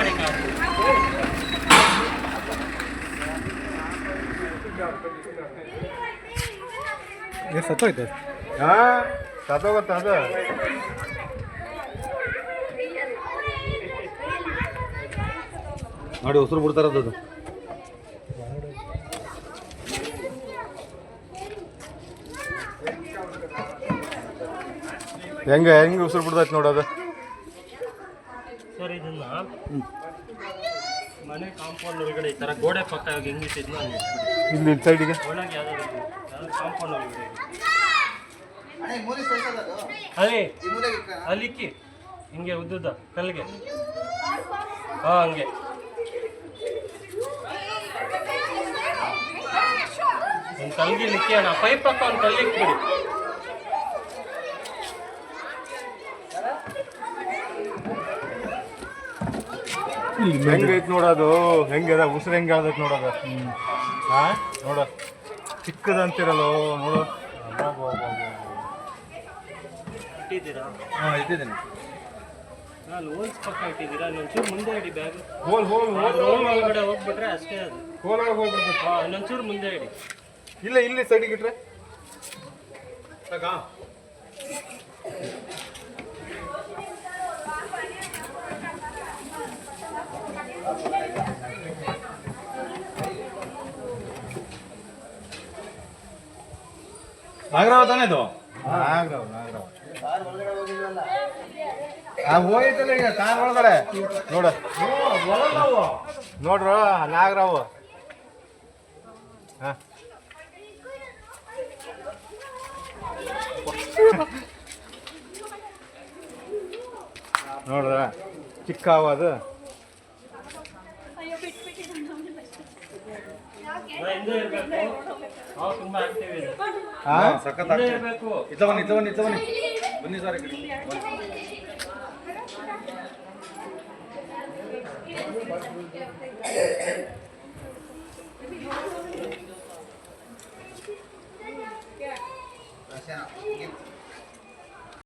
ಮಾಡಿ ಸತ್ತೋಯ್ತು. ಹಾಂ ಸತ್ತೋಗತ್ತ ಅದು. ನೋಡಿ ಉಸಿರು ಬಿಡ್ತಾರದು. ಹೆಂಗೆ ಉಸಿರು ಬಿಡ್ತೈತೆ ನೋಡೋದು. ಸರ್ ಇದನ್ನ ಮನೆ ಕಾಂಪೌಂಡ್ ಒಳಗಡೆ ಈ ಥರ ಗೋಡೆ ಪಕ್ಕ ಹೆಂಗಿಟ್ಟಿದ್ನ ಇಲ್ಲಿ ಸೈಡಿಗೆ ಒಳಗೆ ಯಾವ್ದಾದ್ರು ಕಾಂಪೌಂಡ್ ಒಳಗಡೆ ಅದೇ ಅಲ್ಲಿಕ್ಕಿ ಹಿಂಗೆ ಉದ್ದುದ್ದ ಕಲ್ಲಿಗೆ ಹಾಂ ಹಂಗೆ ಒಂದು ಕಲ್ಗೆ ಲಿಕ್ಕಿ ಅಣ್ಣ ಪೈಪ್ ಪಕ್ಕ ಒಂದು ಕಲ್ಲಿಗೆ ಬಿಡಿ. ಹೆಂಗೈತೆ ನೋಡೋದು. ಹೆಂಗೆ ಅದ ಉಸಿರು ಹೆಂಗೆ ಆದೈತೆ ನೋಡೋದು. ಹಾಂ ನೋಡ ಚಿಕ್ಕದಂತಿರಲ್ಲ ನೋಡು. ಇಟ್ಟಿದ್ದೀರಾ? ಹಾಂ ಇಟ್ಟಿದ್ದೀನಿ. ನಾನು ಹೋಲ್ಸ್ ಪಕ್ಕ ಇಟ್ಟಿದ್ದೀರಾ? ಇನ್ನೊಂಚೂರು ಮುಂದೆ ಇಡಿ ಬ್ಯಾಗ್. ಹೋಲ್ ಒಳಗಡೆ ಹೋಗ್ಬಿಟ್ರೆ ಅಷ್ಟೇ ಅದು. ಹೋಲೊಳಗೆ ಹೋಗ್ಬಿಡ್ಬೇಕು. ಹಾಂ ಇನ್ನೊಂಚೂರು ಮುಂದೆ ಇಡಿ. ಇಲ್ಲ ಇಲ್ಲಿ ಸೈಡಿಗೆ ಇಟ್ರೆ ನಾಗರಾವ್ ತಾನೇ ಇದು? ನಾಗರಾವ್ ಹೋಯ್ತಲ್ಲ ಈಗ ಕಾರ್ ಒಳಗಡೆ ನೋಡ ನೋಡ್ರು ನಾಗರಾವ್. ಹಾಂ ನೋಡ್ರ ಚಿಕ್ಕ ಅದು. ಹಿಂದೆ ಇರಬೇಕು. ನಾವು ತುಂಬ ಆಕ್ಟಿವ್ ಇದೆ. ಹಾಂ ಹಿಂದೆ ಇರಬೇಕು. ಬನ್ನಿ ಸರ್ ಈ ಕಡೆ.